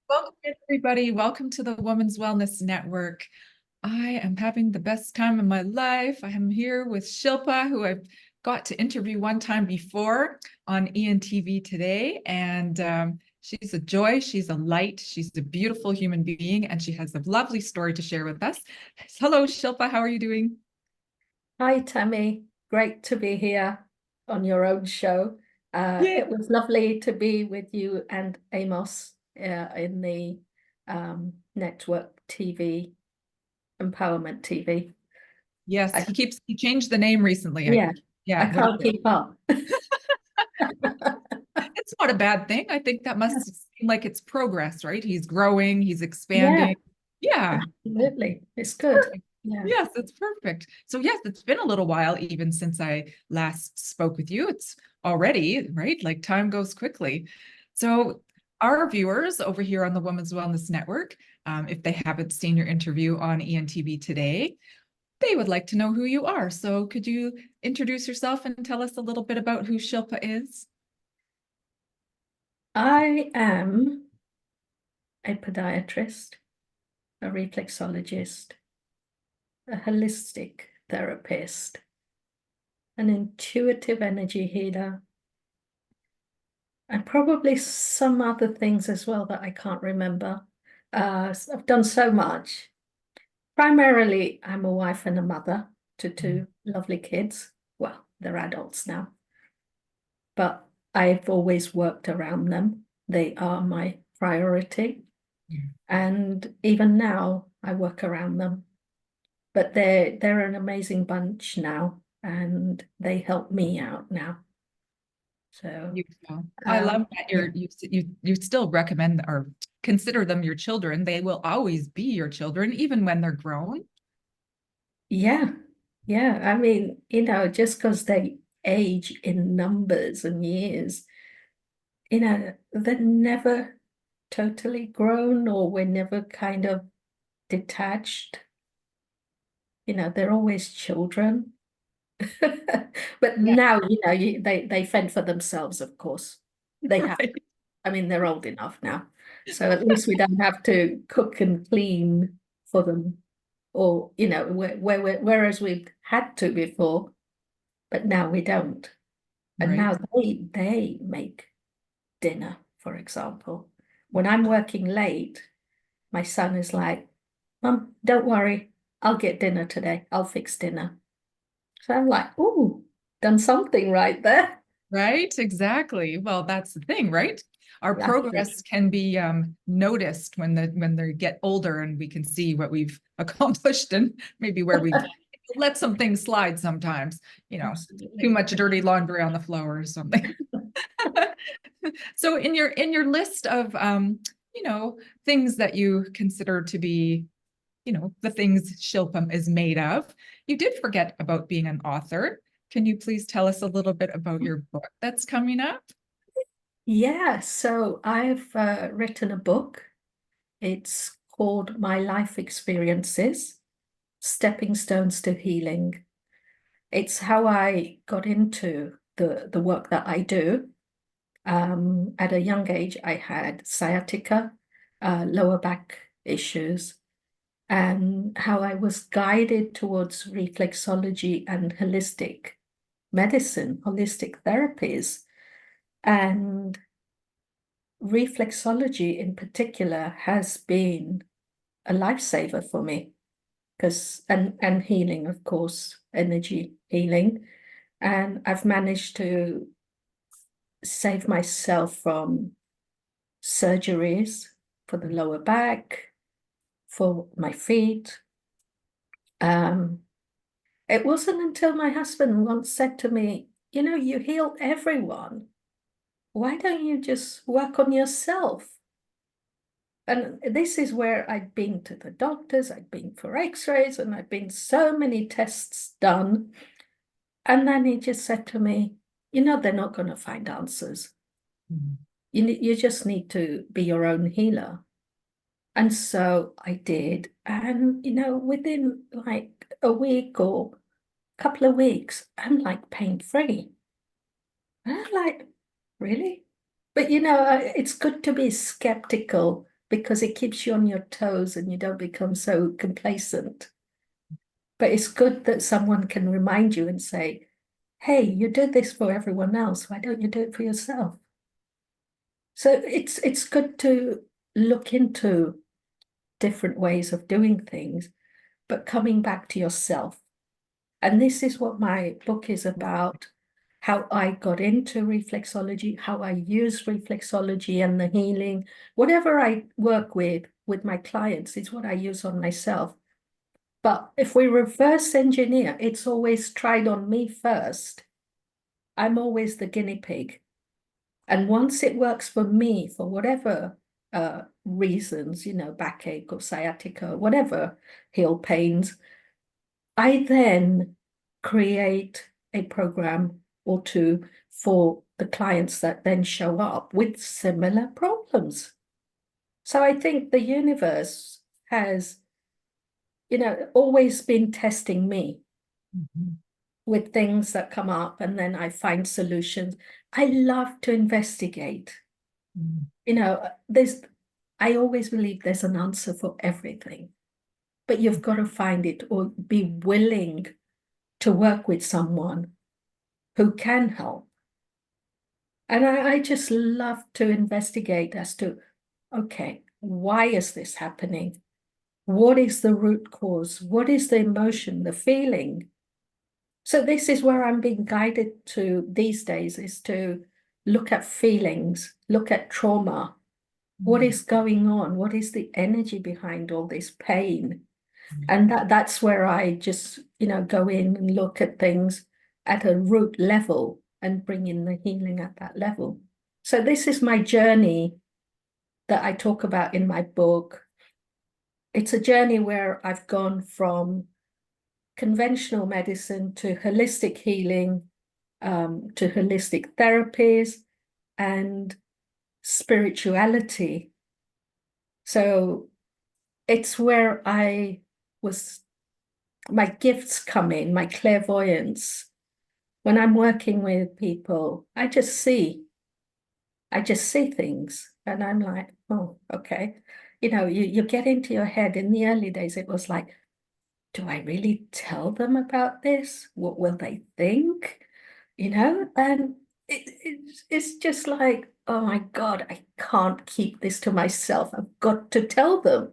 Welcome, everybody. Welcome to the Women's Wellness Network. I am having the best time of my life. I am here with Shilpa, who I've got to interview one time before on ENTV today. And she's a joy. She's a light. She's a beautiful human being. And she has a lovely story to share with us. Hello, Shilpa. How are you doing? Hi, Tammy. Great to be here on your own show. Yeah. It was lovely to be with you and Amos in the network TV, Empowerment TV. Yes, I, he changed the name recently. yeah, I Yeah, what is can't it? keep up. It's not a bad thing. I think that must seem like it's progress, right? He's growing, he's Yeah, expanding. Yeah. absolutely. It's good. Yeah. Yes, it's perfect. So yes, it's been a little while even since I last spoke with you. It's already, right? Like time goes quickly. So our viewers over here on the Women's Wellness Network, if they haven't seen your interview on ENTV today, they would like to know who you are. So could you introduce yourself and tell us a little bit about who Shilpa is? I am a podiatrist, a reflexologist, a holistic therapist, an intuitive energy healer, and probably some other things as well that I can't remember. I've done so much. Primarily, I'm a wife and a mother to two lovely kids. Well, they're adults now, but I've always worked around them. They are my priority. And even now, I work around them. But they're an amazing bunch now, and they help me out now. So, Beautiful. I love that yeah. you still recommend or consider them your children. They will always be your children, even when they're grown. Yeah, yeah. I mean, just because they age in numbers and years, they're never totally grown or we're never kind of detached. They're always children. But Yeah, now, they fend for themselves, of course. They have. right. I mean, they're old enough now. So at least we don't have to cook and clean for them or, whereas we've had to before. But now we don't. And Right. now they make dinner, for example. When I'm working late, my son is like, Mum, don't worry, I'll get dinner today. I'll fix dinner. So I'm like, ooh, done something right there. Right, exactly. Well, that's the thing, right? Our Absolutely. progress can be noticed when they get older and we can see what we've accomplished and maybe where we've let some things slide sometimes, you know, too Absolutely. much dirty laundry on the floor or something. So in your list of things that you consider to be, the things Shilpam is made of, you did forget about being an author. Can you please tell us a little bit about your book that's coming up? Yeah, so I've written a book. It's called My Life Experiences, Stepping Stones to Healing. It's how I got into the work that I do. At a young age, I had sciatica, lower back issues, and how I was guided towards reflexology and holistic medicine, holistic therapies. And reflexology in particular has been a lifesaver for me because and healing, of course, energy healing. And I've managed to save myself from surgeries for the lower back, for my feet. Um, it wasn't until my husband once said to me, you heal everyone. Why don't you just work on yourself? And this is where I'd been to the doctors, I'd been for x-rays, and I'd been so many tests done. And then he just said to me, they're not going to find answers. Mhm. You just need to be your own healer. And so I did. And, within like a week or a couple of weeks, I'm like pain free. And I'm like, really? But, it's good to be skeptical because it keeps you on your toes and you don't become so complacent. But it's good that someone can remind you and say, hey, you do this for everyone else. Why don't you do it for yourself? So it's good to look into different ways of doing things, but coming back to yourself. And this is what my book is about, how I got into reflexology, how I use reflexology and the healing. Whatever I work with my clients is what I use on myself. But if we reverse engineer, it's always tried on me first. I'm always the guinea pig. And once it works for me, for whatever reasons, backache or sciatica, or whatever, heel pains, I then create a program or two for the clients that then show up with similar problems. So I think the universe has, always been testing me with things that come up, and then I find solutions. I love to investigate. I always believe there's an answer for everything, but you've got to find it or be willing to work with someone who can help. And I just love to investigate as to, okay, why is this happening? What is the root cause? What is the emotion, the feeling? So this is where I'm being guided to these days, is to look at feelings, look at trauma. What is going on? What is the energy behind all this pain? And that's where I just, go in and look at things at a root level and bring in the healing at that level. So this is my journey that I talk about in my book. It's a journey where I've gone from conventional medicine to holistic healing, to holistic therapies and spirituality. So it's where my gifts come in, my clairvoyance. When I'm working with people, I just see things and I'm like, oh, okay. You get into your head. In the early days, it was like, do I really tell them about this? What will they think? And it's just like, oh my God, I can't keep this to myself. I've got to tell them.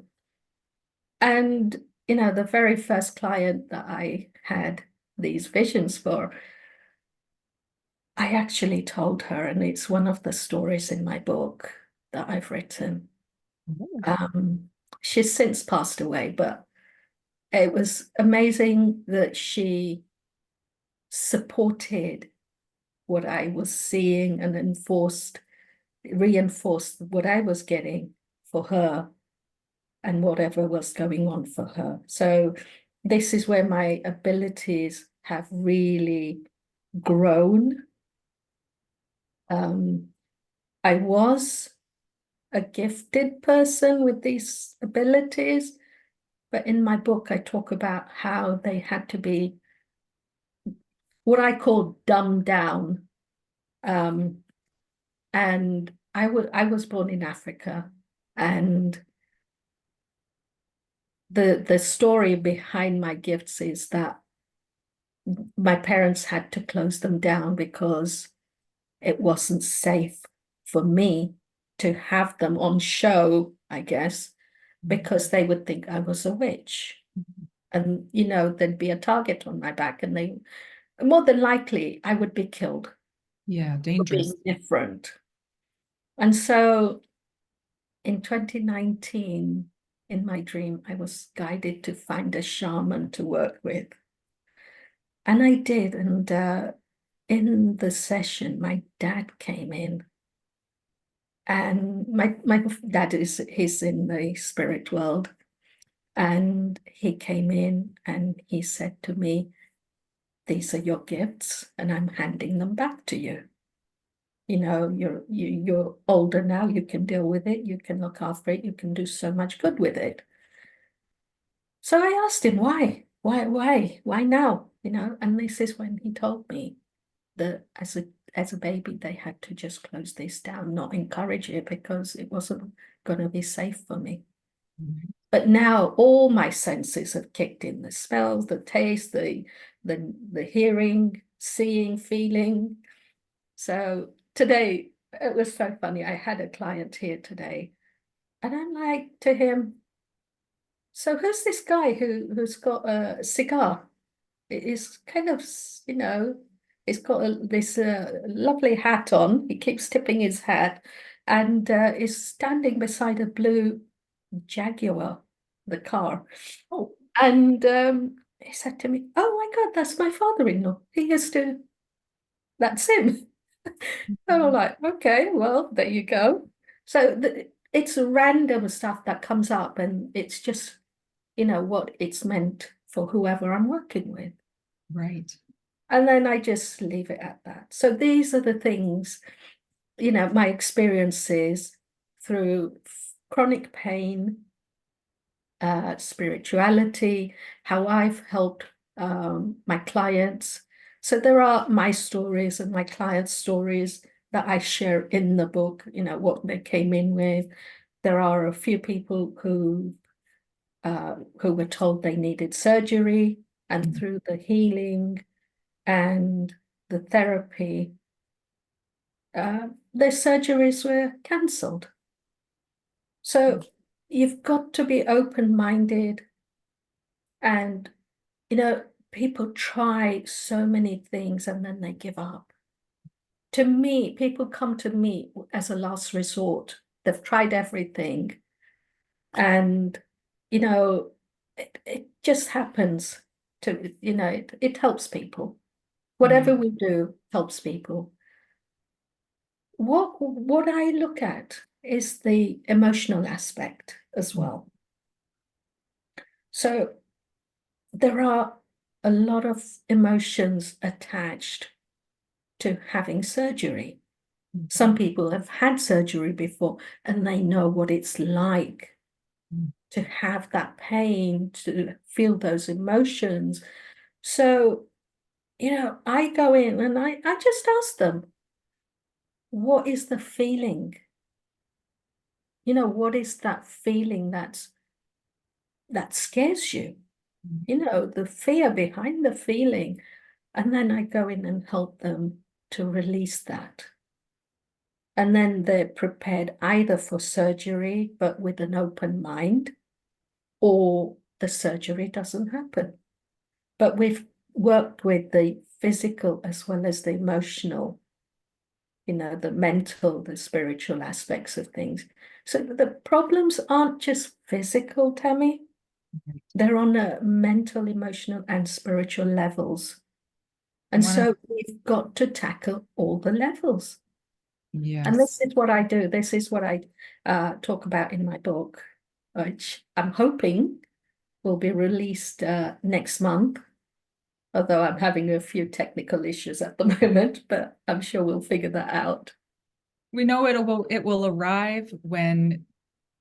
And, the very first client that I had these visions for, I actually told her, and it's one of the stories in my book that I've written. Um, she's since passed away, but it was amazing that she supported what I was seeing and reinforced what I was getting for her and whatever was going on for her. So this is where my abilities have really grown. I was a gifted person with these abilities, but in my book, I talk about how they had to be what I call dumbed down. And I was born in Africa, and the story behind my gifts is that my parents had to close them down because it wasn't safe for me to have them on show, I guess, because they would think I was a witch. And, there'd be a target on my back, and they more than likely I would be killed. Yeah, For dangerous. being different. And so in 2019, in my dream, I was guided to find a shaman to work with. And I did. And in the session, my dad came in. And my dad he's in the spirit world. And he came in and he said to me, these are your gifts, and I'm handing them back to you. You're older now, you can deal with it, you can look after it, you can do so much good with it. So I asked him why now? And this is when he told me that as a baby, they had to just close this down, not encourage it because it wasn't going to be safe for me. Mhm. But now all my senses have kicked in: the smells, the taste, the hearing, seeing, feeling. So today it was so funny. I had a client here today, and I'm like to him, so who's this guy who's got a cigar? It's kind of, you know, he's got this lovely hat on. He keeps tipping his hat, and is standing beside a blue Jaguar, the car. Oh, And he said to me, "Oh my God, that's my father-in-law. He used to, that's him." And I'm like, okay, well, there you go. So it's random stuff that comes up, and it's just, what it's meant for whoever I'm working with. right. And then I just leave it at that. So these are the things, my experiences through chronic pain, spirituality, how I've helped my clients. So there are my stories and my clients' stories that I share in the book, what they came in with. There are a few people who were told they needed surgery, and Mm. through the healing and the therapy, their surgeries were cancelled. So you've got to be open-minded, and people try so many things and then they give up. To me, people come to me as a last resort. They've tried everything, and it just happens to, it helps people. Whatever Yeah. we do helps people. What I look at is the emotional aspect as well. So there are a lot of emotions attached to having surgery. Some Mhm. people have had surgery before and they know what it's like Mm. to have that pain, to feel those emotions. So, I go in and I just ask them, what is the feeling? What is that feeling that scares you? The fear behind the feeling. And then I go in and help them to release that. And then they're prepared either for surgery, but with an open mind, or the surgery doesn't happen. But we've worked with the physical as well as the emotional, the mental, the spiritual aspects of things. So the problems aren't just physical, Tammy. Right. They're on a mental, emotional, and spiritual levels. And One of, so we've got to tackle all the levels. And this yes. is what I do. This is what I talk about in my book, which I'm hoping will be released next month. Although I'm having a few technical issues at the moment, but I'm sure we'll figure that out. We know it will arrive when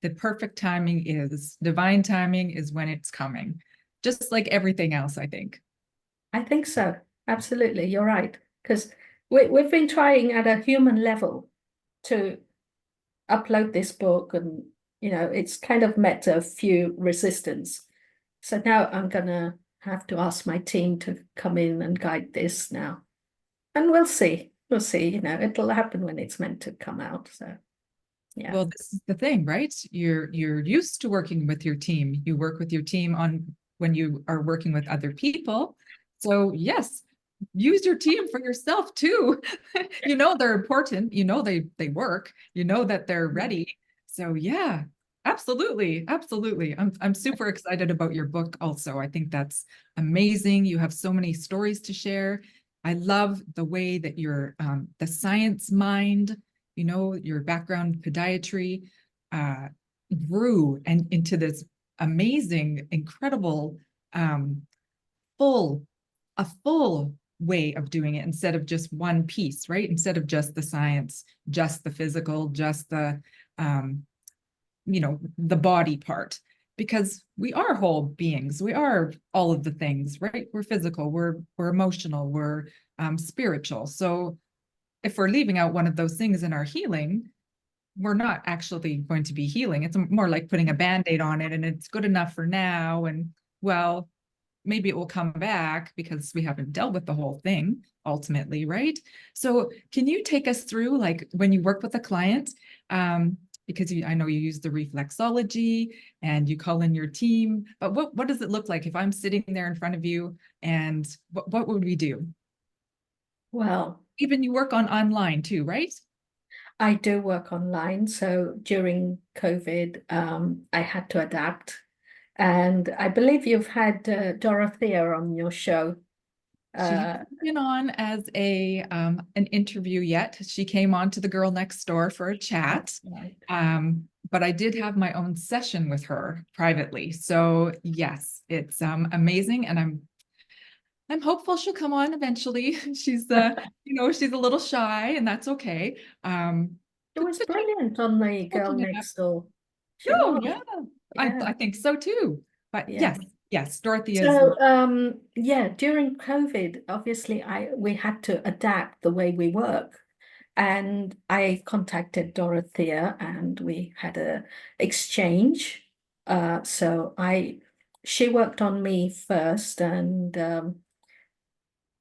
the perfect timing is. Divine timing is when it's coming. Just like everything else, I think. I think so. Absolutely. You're right. Because we've been trying at a human level to upload this book, and it's kind of met a few resistance. So now I'm gonna have to ask my team to come in and guide this now. And we'll see. We'll see, it'll happen when it's meant to come out. So yeah. Well, this is the thing, right? You're used to working with your team. You work with your team on when you are working with other people. So yes, use your team for yourself too. You know they're important. You know they work. You know that they're ready. So yeah, absolutely, absolutely. I'm super excited about your book also. I think that's amazing. You have so many stories to share. I love the way that you're the science mind, your background podiatry uh, grew and into this amazing, incredible, um, full, a full way of doing it instead of just one piece, right? Instead of just the science, just the physical, just um, the body part. Because we are whole beings, we are all of the things, right? We're physical, we're emotional, we're spiritual. So if we're leaving out one of those things in our healing, we're not actually going to be healing. It's more like putting a Band-Aid on it, and it's good enough for now. And well, maybe it will come back because we haven't dealt with the whole thing ultimately, right? So can you take us through, like, when you work with a client, because I know you use the reflexology and you call in your team, but what does it look like if I'm sitting there in front of you, and what would we do? Well, Even you work on online too, right? I do work online. So during COVID, I had to adapt. And I believe you've had Dorothea on your show. She hasn't been on as an interview yet. She came on to The Girl Next Door for a chat. Right. But I did have my own session with her privately. So yes, it's amazing, and I'm hopeful she'll come on eventually. She's she's a little shy, and that's okay. It was brilliant on the Girl Catching it up. Next Door. She Oh was. yeah, Yeah. I think so too. But Yeah. yes, Dorothy is. So yeah, during COVID, obviously we had to adapt the way we work. And I contacted Dorothea and we had a exchange. So she worked on me first, and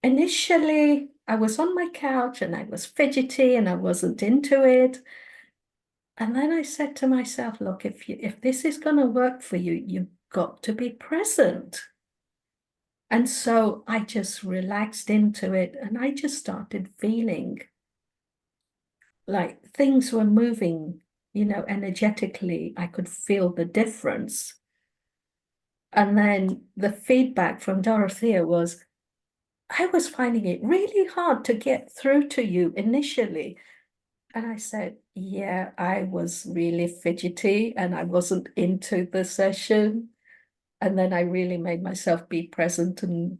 initially I was on my couch and I was fidgety and I wasn't into it. And then I said to myself, look, if this is going to work for you, you've got to be present. And so I just relaxed into it and I just started feeling like things were moving, energetically. I could feel the difference. And then the feedback from Dorothea was, I was finding it really hard to get through to you initially. And I said, yeah, I was really fidgety and I wasn't into the session. And then I really made myself be present. And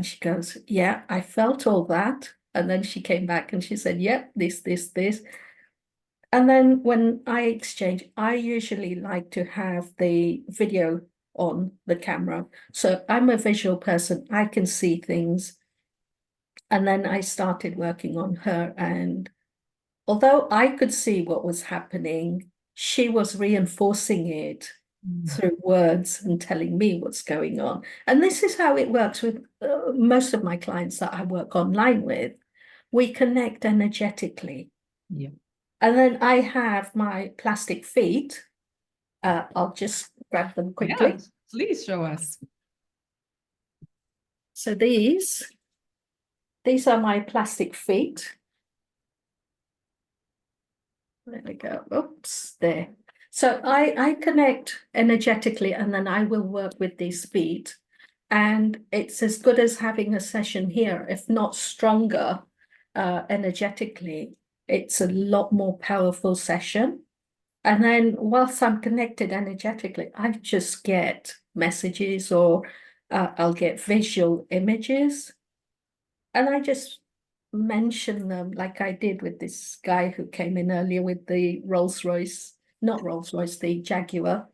she goes, yeah, I felt all that. And then she came back and she said, yep, this. And then when I exchange, I usually like to have the video on the camera. So I'm a visual person, I can see things. And then I started working on her. And although I could see what was happening, she was reinforcing it Mm. through words and telling me what's going on. And this is how it works with most of my clients that I work online with. We connect energetically. Yeah. And then I have my plastic feet. I'll just grab them quickly. Yeah, please show us. So these are my plastic feet. There we go. Oops, there. So I connect energetically and then I will work with these feet. And it's as good as having a session here, if not stronger energetically. It's a lot more powerful session. And then whilst I'm connected energetically, I just get messages or I'll get visual images. And I just mention them like I did with this guy who came in earlier with the not Rolls Royce, the Jaguar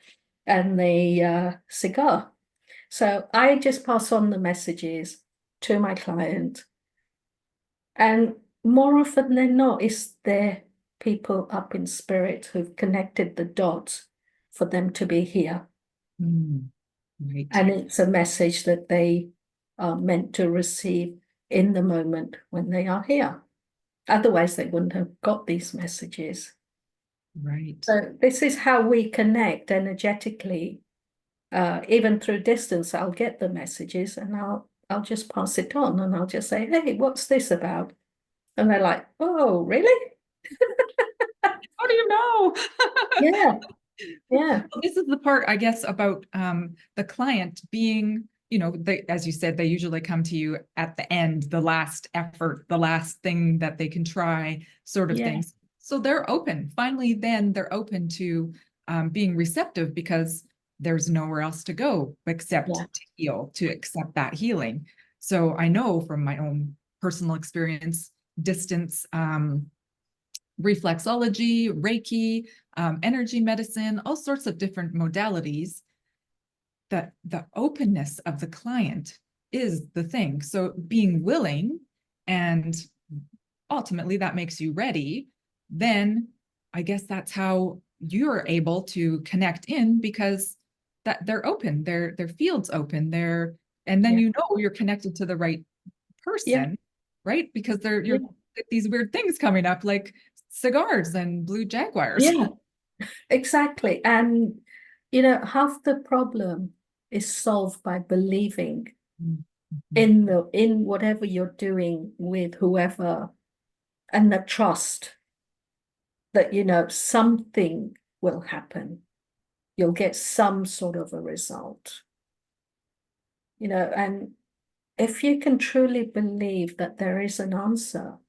and the cigar. So I just pass on the messages to my client. And more often than not, it's their people up in spirit who've connected the dots for them to be here. Mm, right. And it's a message that they are meant to receive in the moment when they are here. Otherwise, they wouldn't have got these messages. Right. So this is how we connect energetically. Even through distance, I'll get the messages and I'll just pass it on and I'll just say, hey, what's this about? And they're like, oh, really? How do you know? Yeah, yeah, This is the part, I guess, about the client being, as you said, they usually come to you at the end, the last effort, the last thing that they can try, sort of yeah, things. So they're open. Finally, then they're open to being receptive because there's nowhere else to go except yeah, to heal, to accept that healing. So I know from my own personal experience, distance, reflexology, Reiki, energy medicine, all sorts of different modalities, that the openness of the client is the thing. So being willing and ultimately that makes you ready, then I guess that's how you're able to connect in, because that they're open, their field's open, and then Yeah. you know you're connected to the right Yeah. person, right? Because you're Yeah. these weird things coming up like cigars and blue jaguars. Yeah. Exactly. And, half the problem is solved by believing Mhm. in whatever you're doing with whoever, and the trust that, something will happen. You'll get some sort of a result, and if you can truly believe that there is an answer,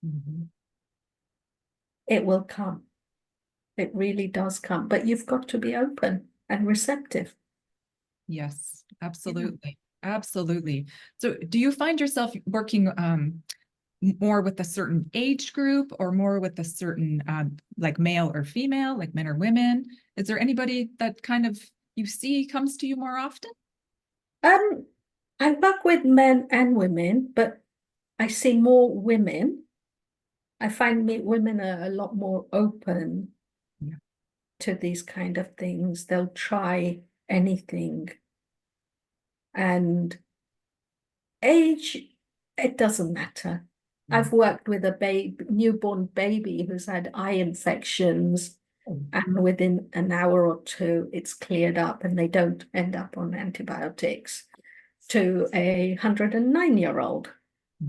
Mhm. it will come. It really does come, but you've got to be open and receptive. Yes, Yeah. absolutely. Absolutely. So do you find yourself working more with a certain age group, or more with a certain like male or female, like men or women? Is there anybody that kind of you see comes to you more often? Um, I work with men and women, but I see more women. I find women are a lot more open Yeah. to these kind of things. They'll try anything. And age, it doesn't matter. Yeah. I've worked with a newborn baby who's had eye infections, Oh, and within an hour or two, it's cleared up and they don't end up on antibiotics, to a 109-year-old.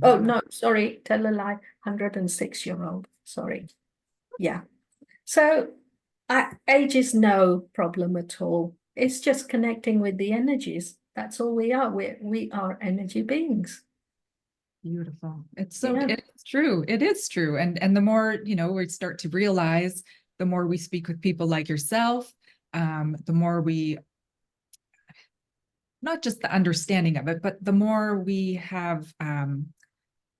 Oh, wow. no, sorry, tell a lie, 106-year-old. Sorry. Yeah. So age is no problem at all. It's just connecting with the energies. That's all we are. We are energy beings. Beautiful. Yeah. It's true. It is true. And the more, we start to realize, the more we speak with people like yourself, the more we, not just the understanding of it, but the more we have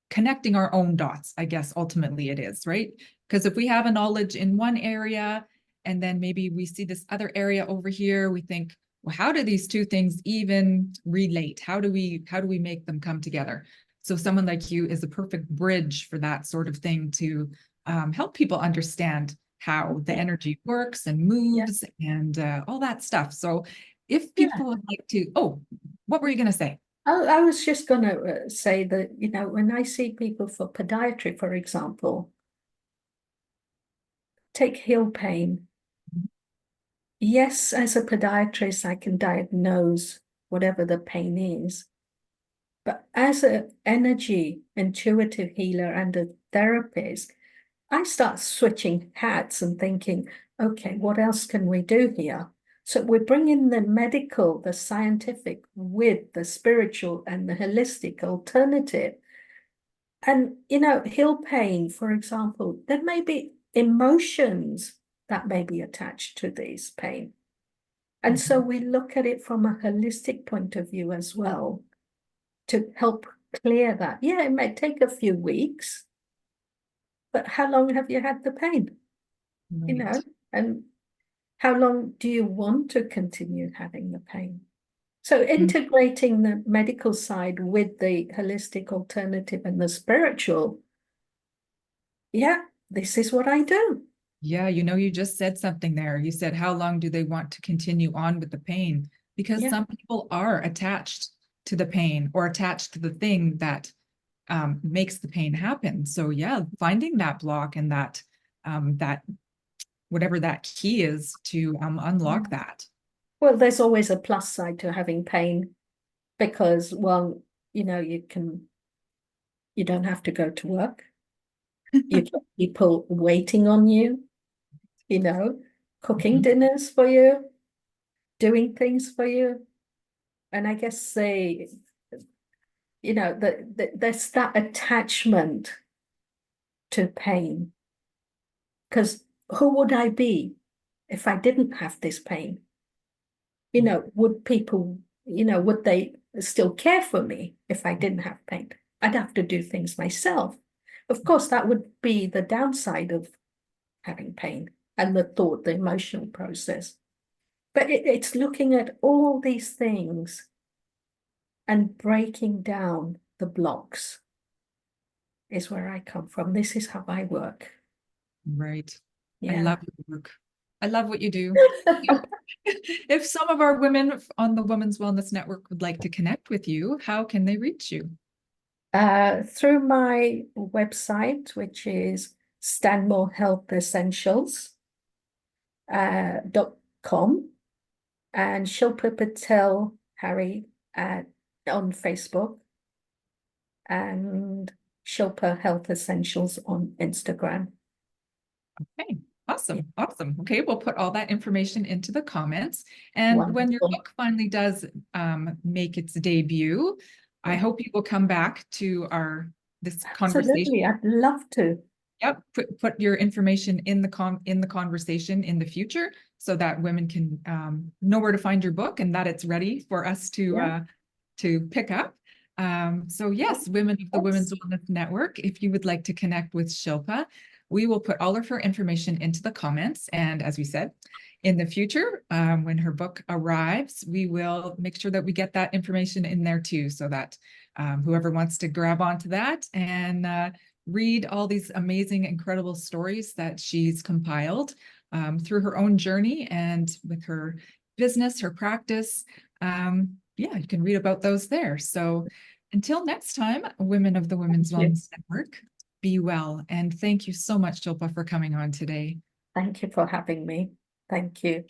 connecting our own dots, I guess ultimately it is, right? Because if we have a knowledge in one area, and then maybe we see this other area over here, we think, well, how do these two things even relate? How do we make them come together? So someone like you is a perfect bridge for that sort of thing, to help people understand how the Yeah. energy works and Yeah. moves, and all that stuff. So if Yeah. people would like to, oh, what were you going to say? I was just going to say that, when I see people for podiatry, for example, take heel pain. Yes, as a podiatrist, I can diagnose whatever the pain is. But as an energy intuitive healer and a therapist, I start switching hats and thinking, okay, what else can we do here? So we're bringing the medical, the scientific with the spiritual and the holistic alternative. And, heel pain, for example, there may be emotions that may be attached to this pain. And so Mhm. we look at it from a holistic point of view as well, to help clear that. Yeah, it may take a few weeks, but how long have you had the pain? You know, Right. and how long do you want to continue having the pain? So integrating the medical side with the holistic alternative and the spiritual, yeah, this is what I do. Yeah, you just said something there. You said, how long do they want to continue on with the pain? Because Yeah, some people are attached to the pain, or attached to the thing that makes the pain happen. So yeah, finding that block, and that whatever that key is to yeah. unlock that. Well, there's always a plus side to having pain because, well, you don't have to go to work. You get people waiting on you, you know, cooking Mhm. dinners for you, doing things for you. And I guess there's that attachment to pain. Because who would I be if I didn't have this pain? Would people, would they still care for me if I didn't have pain? I'd have to do things myself. Of course, that would be the downside of having pain and the thought, the emotional process. But it's looking at all these things and breaking down the blocks. is where I come from. This is how I work. Right. I Yeah. love your work. I love what you do. If some of our women on the Women's Wellness Network would like to connect with you, how can they reach you? Through my website, which is stanmorehealthessentials.com, and Shilpa Patel Harry on Facebook, and Shilpa Health Essentials on Instagram. Okay, awesome, awesome. Okay, we'll put all that information into the comments. And when your Wonderful. book finally does make its debut, I hope you will come back to this conversation. Absolutely, I'd love to. Yep, put your information in the conversation in the future so that women can know where to find your book and that it's ready for us to pick up. So yes, Women of the Women's Wellness Network, if you would like to connect with Shilpa, we will put all of her information into the comments. And as we said, in the future, when her book arrives, we will make sure that we get that information in there too, so that whoever wants to grab onto that and read all these amazing, incredible stories that she's compiled through her own journey and with her business, her practice. Yeah, you can read about those there. So until next time, Women of the Women's Wellness Network, be well. And thank you so much, Shilpa, for coming on today. Thank you for having me. Thank you.